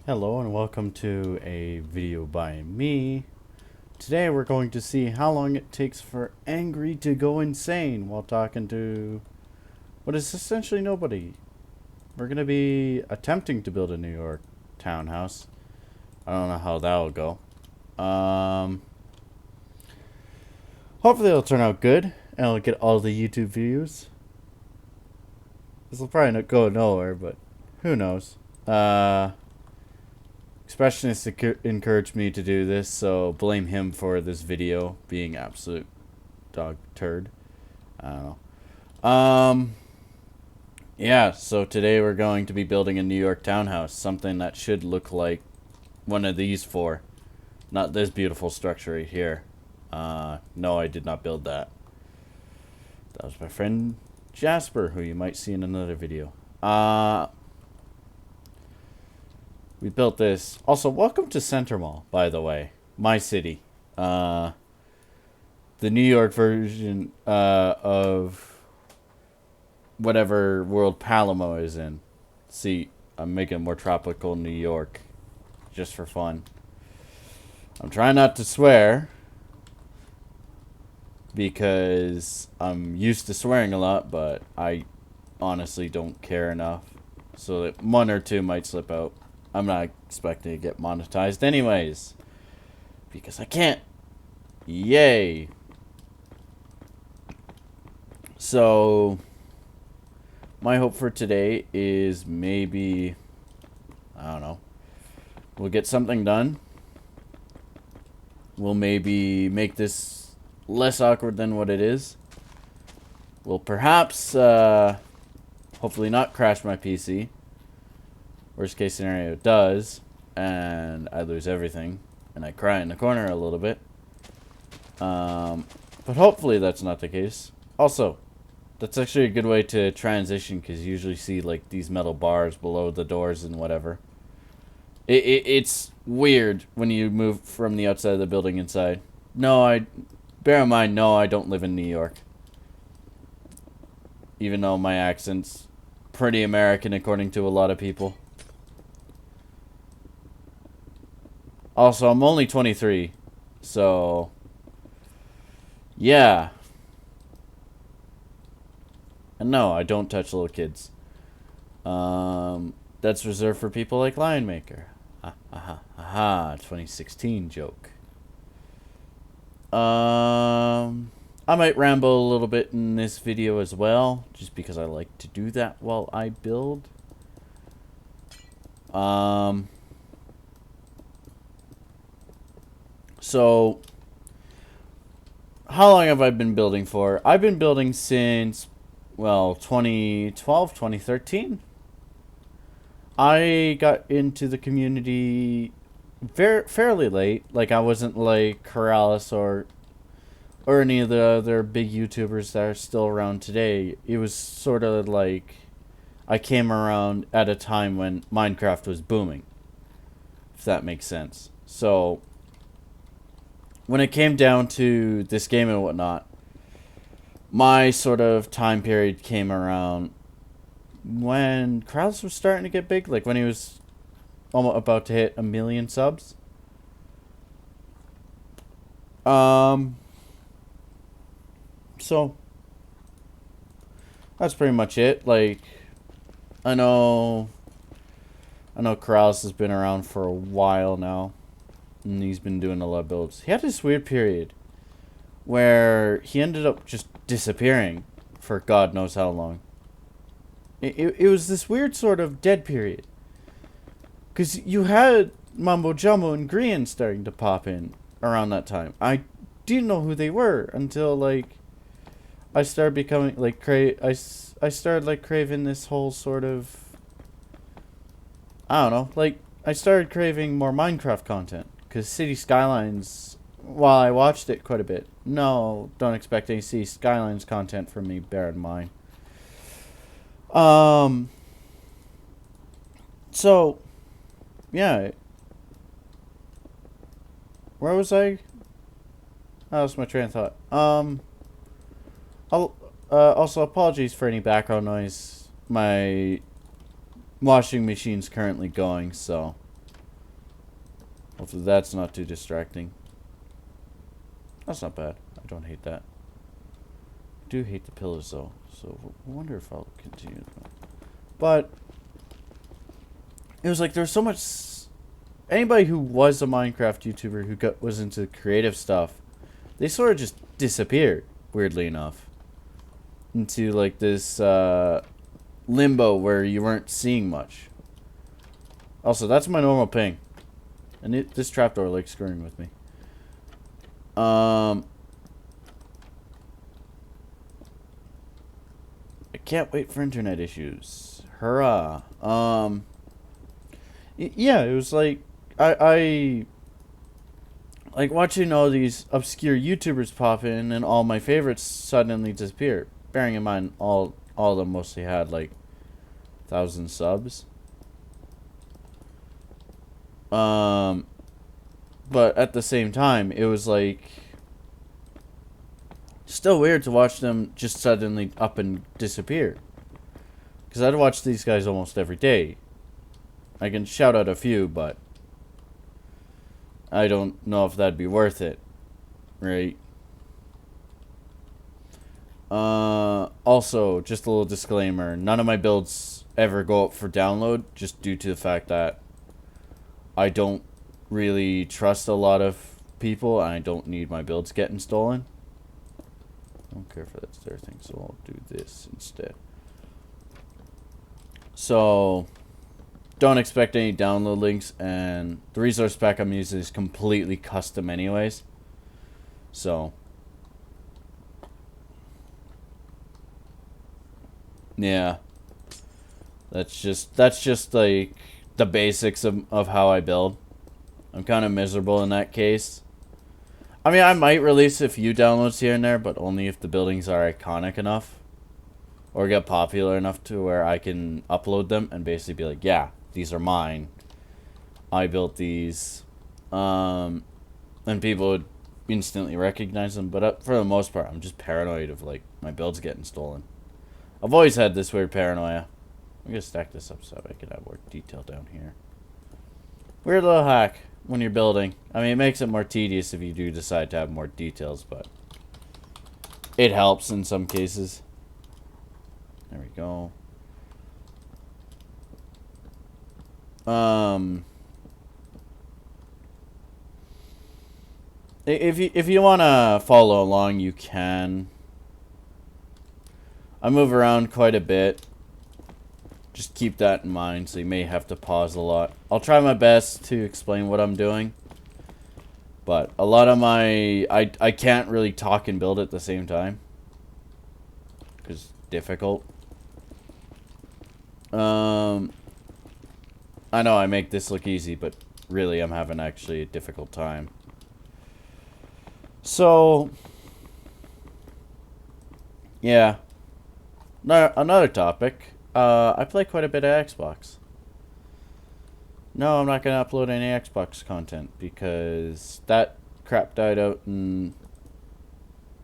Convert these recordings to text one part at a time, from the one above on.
Hello and welcome to a video by me. Today we're going to see how long it takes for Angry to go insane while talking to what is essentially nobody. We're going to be attempting to build a New York townhouse. I don't know how that will go. Hopefully it'll turn out good and I'll get all the YouTube views. This will probably not go nowhere, but who knows. Expressionists encouraged me to do this, so blame him for this video being absolute dog turd. I don't know. Yeah, so today we're going to be building a New York townhouse, something that should look like one of these four. Not this beautiful structure right here. No, I did not build that. That was my friend Jasper, who you might see in another video. We built this. Also, welcome to Center Mall, by the way. My city. The New York version of whatever world Palamo is in. See, I'm making more tropical New York just for fun. I'm trying not to swear because I'm used to swearing a lot, but I honestly don't care enough. So that one or two might slip out. I'm not expecting to get monetized anyways. Because I can't. Yay. So, my hope for today is maybe, I don't know, we'll get something done. We'll maybe make this less awkward than what it is. We'll perhaps, hopefully not crash my PC. Worst case scenario, it does, and I lose everything, and I cry in the corner a little bit. But hopefully that's not the case. Also, that's actually a good way to transition, because you usually see like these metal bars below the doors and whatever. It's weird when you move from the outside of the building inside. Bear in mind, no, I don't live in New York. Even though my accent's pretty American according to a lot of people. Also, I'm only 23, so yeah. And no, I don't touch little kids. That's reserved for people like Lion Maker. Aha, 2016 joke. I might ramble a little bit in this video as well, just because I like to do that while I build. So, how long have I been building for? I've been building since, well, 2012, 2013. I got into the community fairly late. Like, I wasn't like Corrales or any of the other big YouTubers that are still around today. It was sort of like I came around at a time when Minecraft was booming, if that makes sense. So, when it came down to this game and whatnot, my sort of time period came around when Krause was starting to get big, like when he was almost about to hit 1 million subs. So that's pretty much it. Like, I know Krause has been around for a while now. And he's been doing a lot of builds. He had this weird period where he ended up just disappearing for God knows how long. It was this weird sort of dead period. Because you had Mambo Jumbo and Grian starting to pop in around that time. I didn't know who they were until, like, I started becoming, like, I started, like, craving this whole sort of, I don't know, like, I started craving more Minecraft content. Because City Skylines, while I watched it quite a bit, no, don't expect any City Skylines content from me, bear in mind. So, yeah. Where was I? That was my train of thought. Also, apologies for any background noise. My washing machine's currently going, so Hopefully that's not too distracting. That's not bad. I don't hate that. I do hate the pillars though, so I wonder if I'll continue. But it was like there was so much. Anybody who was a Minecraft YouTuber who was into creative stuff, they sort of just disappeared, weirdly enough, into like this limbo where you weren't seeing much. Also, that's my normal ping. And this trapdoor like screwing with me. I can't wait for internet issues. Hurrah. Yeah, it was like I like watching all these obscure YouTubers pop in and all my favorites suddenly disappear. Bearing in mind all of them mostly had like 1,000 subs. But at the same time, it was like still weird to watch them just suddenly up and disappear. Because I'd watch these guys almost every day. I can shout out a few, but I don't know if that'd be worth it, right? Also, just a little disclaimer, none of my builds ever go up for download, just due to the fact that I don't really trust a lot of people, and I don't need my builds getting stolen. I don't care for that stair thing, so I'll do this instead. So don't expect any download links, and the resource pack I'm using is completely custom anyways. So yeah, that's just like the basics of how I build. I'm kind of miserable in that case. I mean, I might release a few downloads here and there, but only if the buildings are iconic enough or get popular enough to where I can upload them and basically be like, yeah, these are mine. I built these. And people would instantly recognize them. But for the most part, I'm just paranoid of like my builds getting stolen. I've always had this weird paranoia. I'm going to stack this up so I can have more detail down here. Weird little hack when you're building. I mean, it makes it more tedious if you do decide to have more details, but it helps in some cases. There we go. If you want to follow along, you can. I move around quite a bit. Just keep that in mind, so you may have to pause a lot. I'll try my best to explain what I'm doing. But a lot of I can't really talk and build at the same time. Because it's difficult. I know I make this look easy, but really I'm having actually a difficult time. So, yeah. Another topic. I play quite a bit of Xbox. No, I'm not going to upload any Xbox content because that crap died out in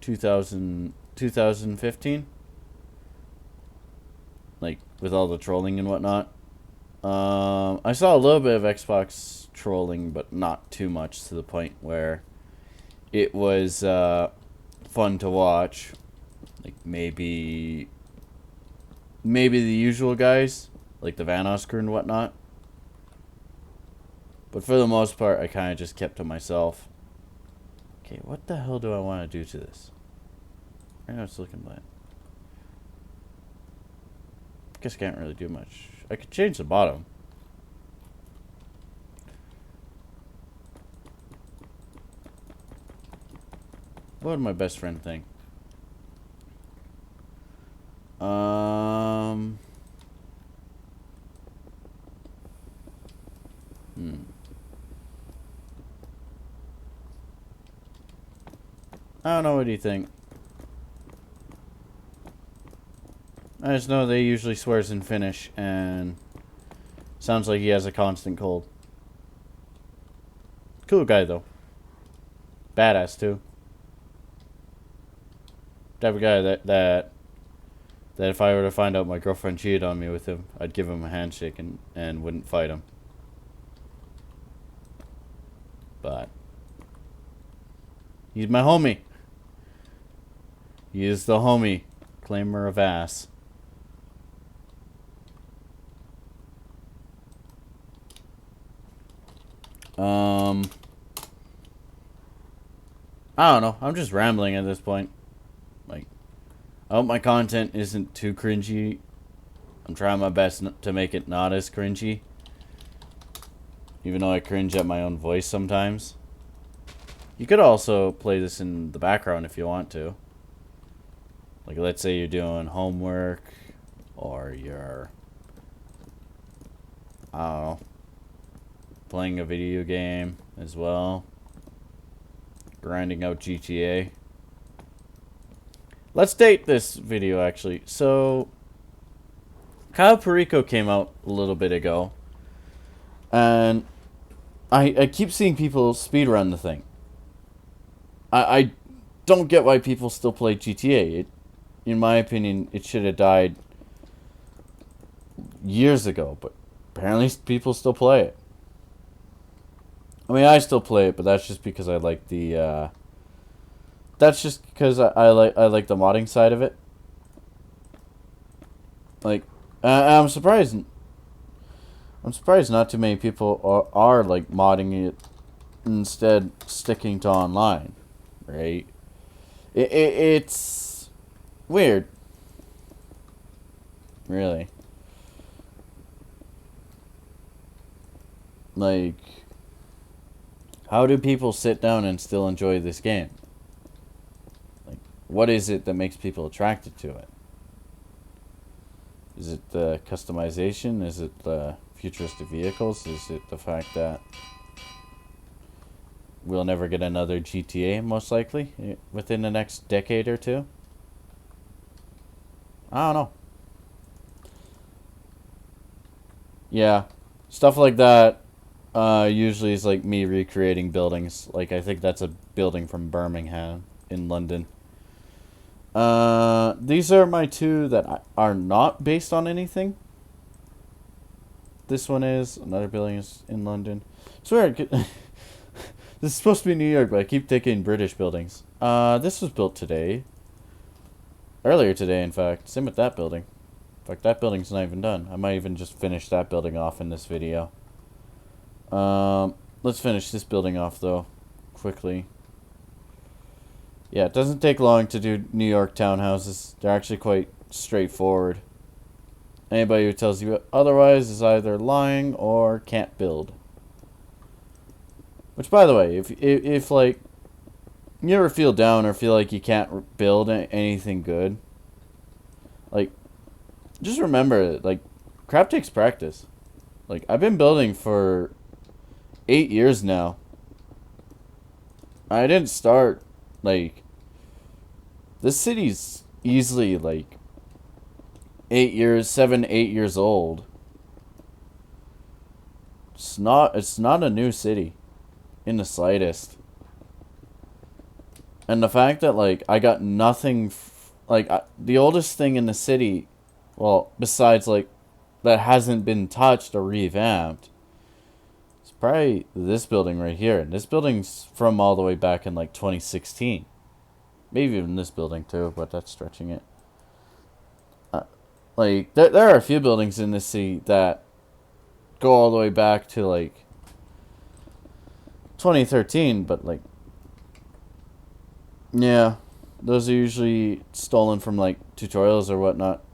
2015. Like, with all the trolling and whatnot. I saw a little bit of Xbox trolling, but not too much to the point where it was fun to watch. Like, maybe the usual guys, like the Van Oscar and whatnot. But for the most part, I kind of just kept to myself. Okay, what the hell do I want to do to this? Right now it's looking bad. Guess I can't really do much. I could change the bottom. What would my best friend think? I don't know, what do you think? I just know that he usually swears in Finnish, and sounds like he has a constant cold. Cool guy, though. Badass, too. Type of guy that if I were to find out my girlfriend cheated on me with him, I'd give him a handshake and wouldn't fight him. but he's my homie. He is the homie. Claimer of ass. I don't know. I'm just rambling at this point. Like, I hope my content isn't too cringy. I'm trying my best to make it not as cringy. Even though I cringe at my own voice sometimes. You could also play this in the background if you want to. Like, let's say you're doing homework. Or you're, I don't know, playing a video game as well. Grinding out GTA. Let's date this video, actually. So, Kyle Perico came out a little bit ago. And I keep seeing people speedrun the thing. I don't get why people still play GTA. In my opinion, it should have died years ago. But apparently people still play it. I mean, I still play it, but that's just because I like the, that's just because I like the modding side of it. Like, I'm surprised not too many people are like modding it instead sticking to online, right? It's weird, really. Like, how do people sit down and still enjoy this game? Like, what is it that makes people attracted to it? Is it the customization? Is it the futuristic vehicles? Is it the fact that we'll never get another GTA, most likely, within the next decade or two? I don't know. Yeah, stuff like that usually is like me recreating buildings. Like, I think that's a building from Birmingham in London. These are my two that are not based on anything. This one is. Another building is in London. It's weird. This is supposed to be New York, but I keep thinking British buildings. This was built today. Earlier today, in fact. Same with that building. In fact, that building's not even done. I might even just finish that building off in this video. Let's finish this building off, though, quickly. Yeah, it doesn't take long to do New York townhouses. They're actually quite straightforward. Anybody who tells you otherwise is either lying or can't build. Which, by the way, if like, you ever feel down or feel like you can't build anything good, like, just remember, like, crap takes practice. Like, I've been building for 8 years now. I didn't start, like, this city's easily, like, 8 years old. It's not a new city in the slightest. And the fact that, like, I got nothing, the oldest thing in the city, well, besides, like, that hasn't been touched or revamped, it's probably this building right here. And this building's from all the way back in, like, 2016. Maybe even this building, too, but that's stretching it. Like, there are a few buildings in this city that go all the way back to, like, 2013, but, like, yeah, those are usually stolen from, like, tutorials or whatnot.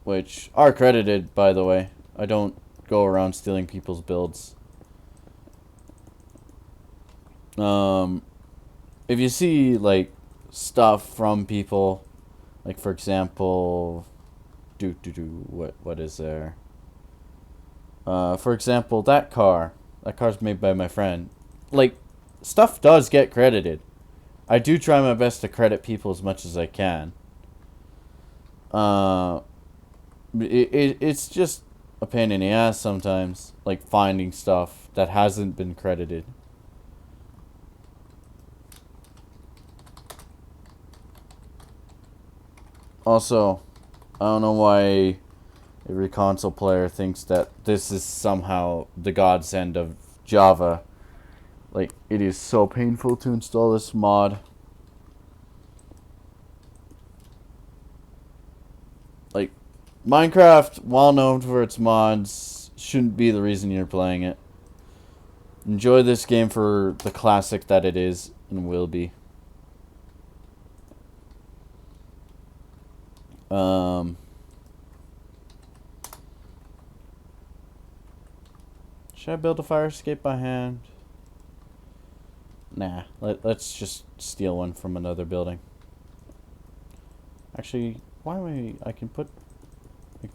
Which are credited, by the way. I don't go around stealing people's builds. If you see, like, stuff from people, like, for example, what is there? For example, that car's made by my friend. Like, stuff does get credited. I do try my best to credit people as much as I can. It's just a pain in the ass sometimes, like, finding stuff that hasn't been credited. Also, I don't know why every console player thinks that this is somehow the godsend of Java. Like, it is so painful to install this mod. Like, Minecraft, while known for its mods, shouldn't be the reason you're playing it. Enjoy this game for the classic that it is and will be. Should I build a fire escape by hand? Nah, let's just steal one from another building. Actually, why am I can put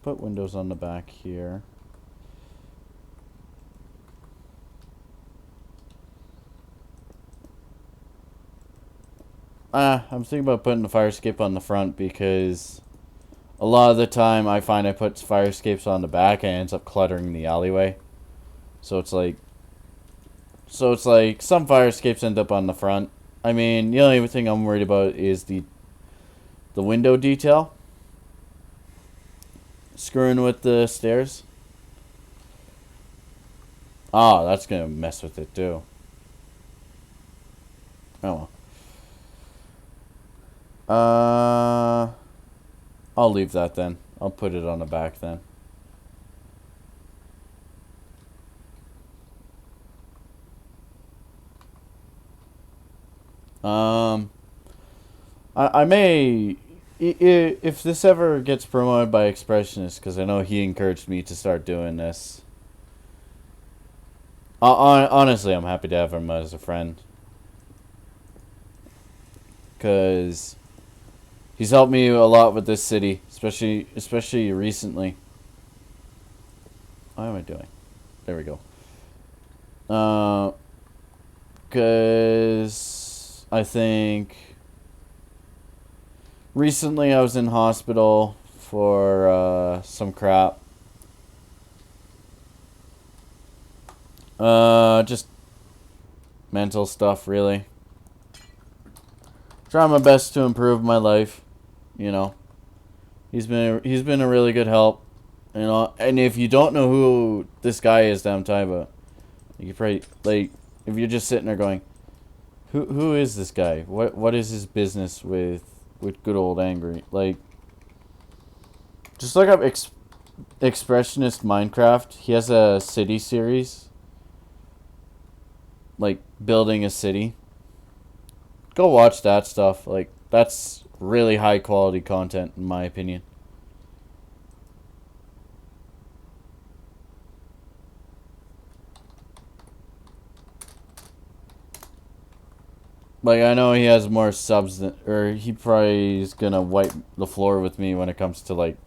windows on the back here. I'm thinking about putting the fire escape on the front because a lot of the time I find I put fire escapes on the back and it ends up cluttering the alleyway. So it's like some fire escapes end up on the front. I mean, the only thing I'm worried about is the window detail. Screwing with the stairs. Oh, that's gonna mess with it too. Oh well. I'll leave that then. I'll put it on the back then. I may, if this ever gets promoted by Expressionist, because I know he encouraged me to start doing this. Honestly, I'm happy to have him as a friend. Because he's helped me a lot with this city, especially recently. How am I doing? There we go. Because I think recently I was in hospital for some crap. Just mental stuff, really. Trying my best to improve my life, you know. He's been a really good help, you know. And if you don't know who this guy is that I'm talking about, you could probably, like, if you're just sitting there going, who is this guy? What is his business with good old Angry? Like, just look up Expressionist Minecraft. He has a city series, like building a city. Go watch that stuff. Like, that's really high quality content in my opinion. Like, I know he has more subs than, or he probably is gonna wipe the floor with me when it comes to like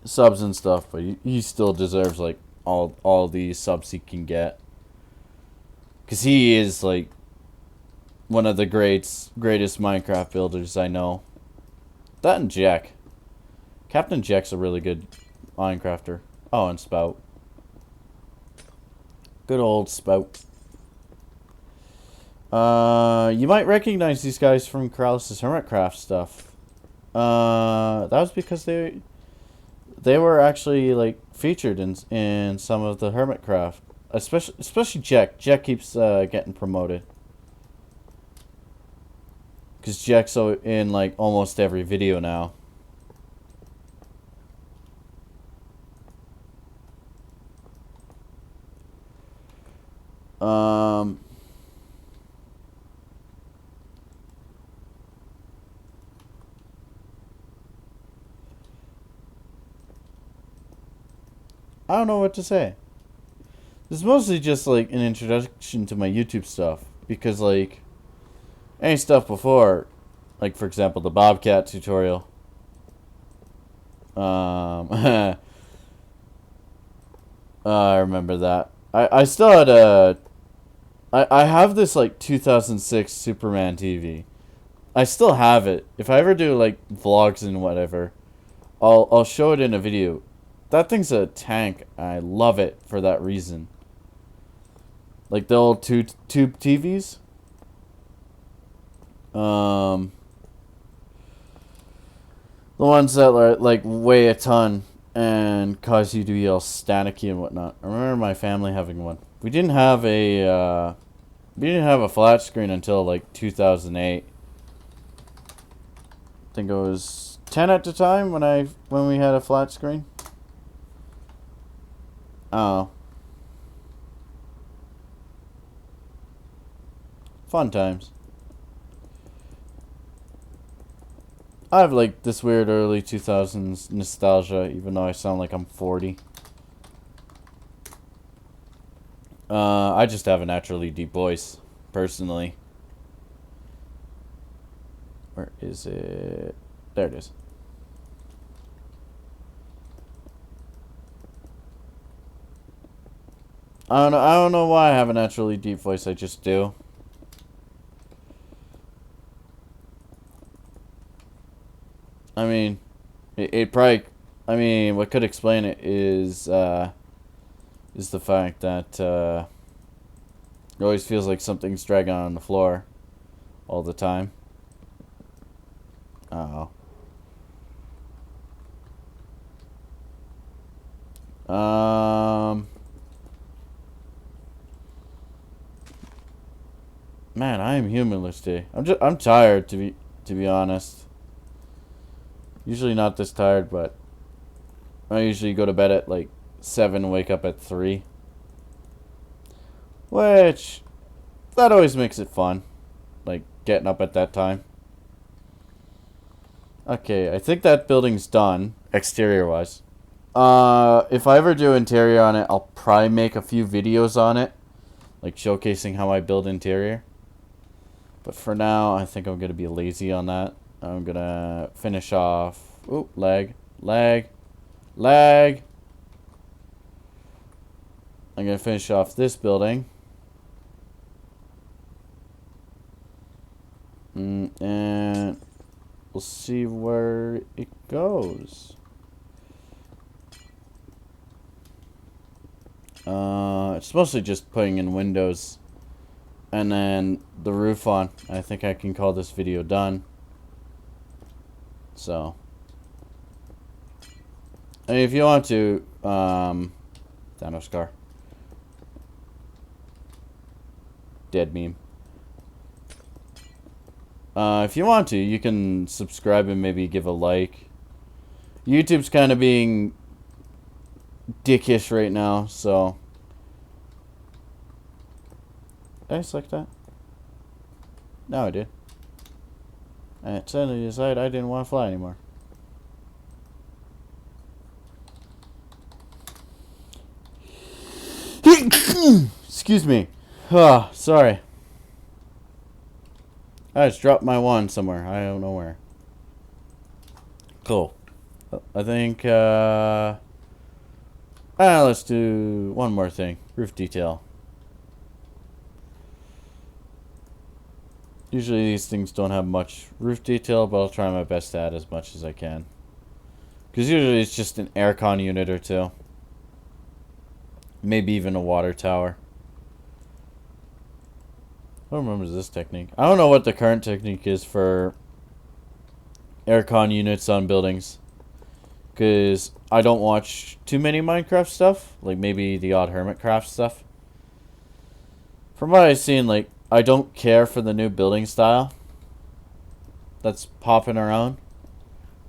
subs and stuff, but he still deserves like all the subs he can get. Cause he is like one of the greatest Minecraft builders I know. That and Jack. Captain Jack's a really good Minecrafter. Oh, and Spout. Good old Spout. You might recognize these guys from Corrales' Hermitcraft stuff. That was because they were actually like featured in some of the Hermitcraft. Especially Jack. Jack keeps getting promoted. Because Jack's in like almost every video now. I don't know what to say. This is mostly just like an introduction to my YouTube stuff. Because like any stuff before, like for example the Bobcat tutorial. I remember that. I still had I have this like 2006 Superman TV. I still have it. If I ever do like vlogs and whatever, I'll show it in a video. That thing's a tank. I love it for that reason. Like the old tube TVs. The ones that like weigh a ton and cause you to be all staticky and whatnot. I remember my family having one. We didn't have a flat screen until like 2008. I think it was 10 at the time when we had a flat screen. Oh. Fun times. I have like this weird early 2000s nostalgia, even though I sound like I'm 40. I just have a naturally deep voice, personally. Where is it? There it is. I don't know why I have a naturally deep voice. I just do. I mean, it probably. I mean, what could explain it is the fact that it always feels like something's dragging on the floor all the time. Oh. Man, I am humorless today. I'm tired to be honest. Usually not this tired, but I usually go to bed at like 7, wake up at 3. Which that always makes it fun. Like getting up at that time. Okay, I think that building's done, exterior wise. If I ever do interior on it, I'll probably make a few videos on it, like showcasing how I build interior. But for now, I think I'm gonna be lazy on that. I'm gonna finish off. Oop, lag. I'm gonna finish off this building. And we'll see where it goes. It's mostly just putting in windows and then the roof on. I think I can call this video done. So, I mean, if you want to, Thanos car. Dead meme. If you want to, you can subscribe and maybe give a like. YouTube's kind of being dickish right now, so. Did I select that? No, I did. And it suddenly decided I didn't want to fly anymore. Excuse me. Oh, sorry. I just dropped my wand somewhere. I don't know where. Cool. I think, let's do one more thing. Roof detail. Usually these things don't have much roof detail, but I'll try my best to add as much as I can. Because usually it's just an aircon unit or two. Maybe even a water tower. Who remembers this technique? I don't know what the current technique is for aircon units on buildings. Because I don't watch too many Minecraft stuff. Like maybe the odd Hermitcraft stuff. From what I've seen, like, I don't care for the new building style that's popping around.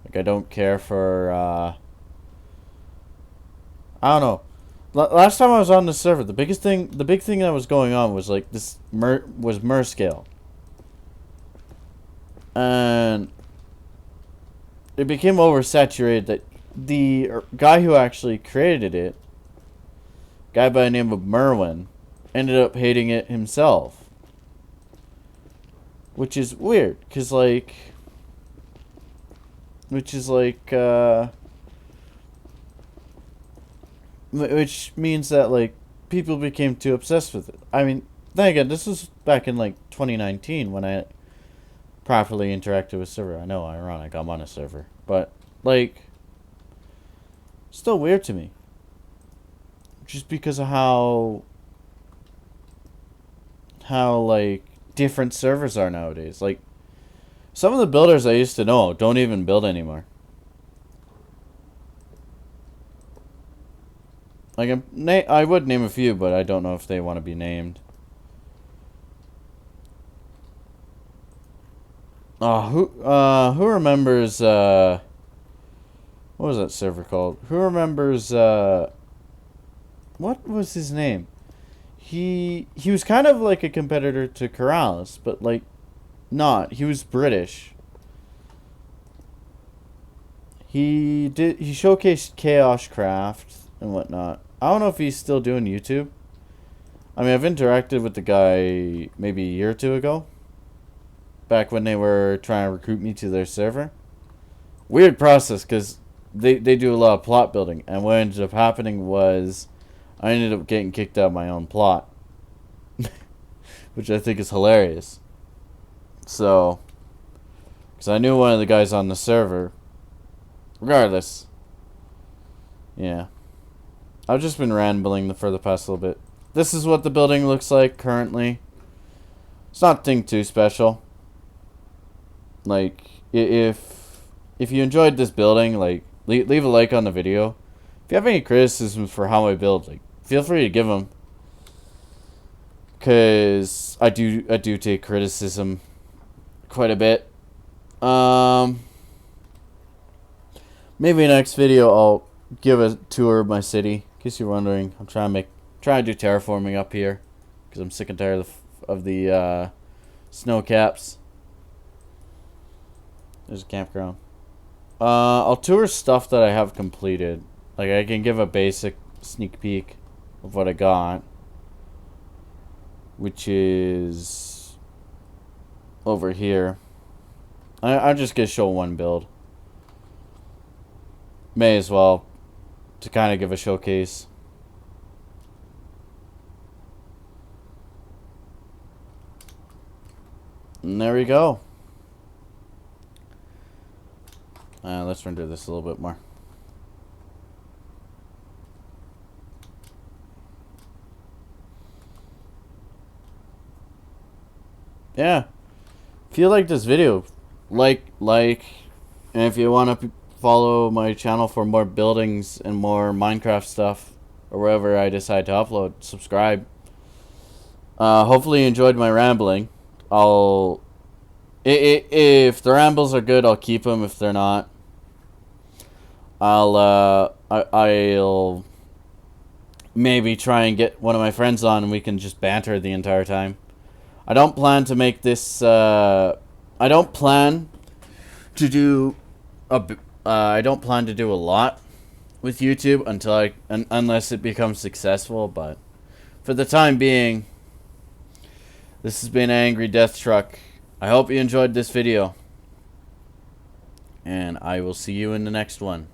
Like, I don't care for, I don't know. Last time I was on the server, the big thing that was going on was, like, this mer scale. And it became oversaturated that the guy who actually created it, guy by the name of Merwin, ended up hating it himself. Which is weird, because, like... Which means that, like, people became too obsessed with it. I mean, then again, this was back in, like, 2019 when I properly interacted with server. I know, ironic, I'm on a server. But, like... Still weird to me. Just because of how, like, different servers are nowadays. Like, some of the builders I used to know don't even build anymore. Like, I would name a few, but I don't know if they want to be named. Oh, who remembers, what was that server called? Who remembers, what was his name? He was kind of like a competitor to Corrales, but, like, not. He was British. He showcased Chaos Craft and whatnot. I don't know if he's still doing YouTube. I mean, I've interacted with the guy maybe a year or two ago. Back when they were trying to recruit me to their server. Weird process, because they do a lot of plot building. And what ended up happening was I ended up getting kicked out of my own plot. Which I think is hilarious. So, because I knew one of the guys on the server. Regardless. Yeah. I've just been rambling for the past little bit. This is what the building looks like currently. It's not anything too special. Like, if you enjoyed this building, like, leave a like on the video. If you have any criticisms for how I build, like, feel free to give them. Because I do take criticism quite a bit. Maybe next video I'll give a tour of my city. In case you're wondering, I'm trying to do terraforming up here because I'm sick and tired of the snow caps. There's a campground. I'll tour stuff that I have completed. Like, I can give a basic sneak peek of what I got, which is over here. I'm just gonna show one build. May as well, to kind of give a showcase. And there we go. Let's render this a little bit more. Yeah. If you like this video, like, and if you want to follow my channel for more buildings and more Minecraft stuff, or wherever I decide to upload, subscribe. Hopefully you enjoyed my rambling. If the rambles are good, I'll keep them. If they're not, I'll maybe try and get one of my friends on and we can just banter the entire time. I don't plan to make this, I don't plan to do a lot with YouTube unless it becomes successful, but for the time being, this has been Angry Death Truck. I hope you enjoyed this video, and I will see you in the next one.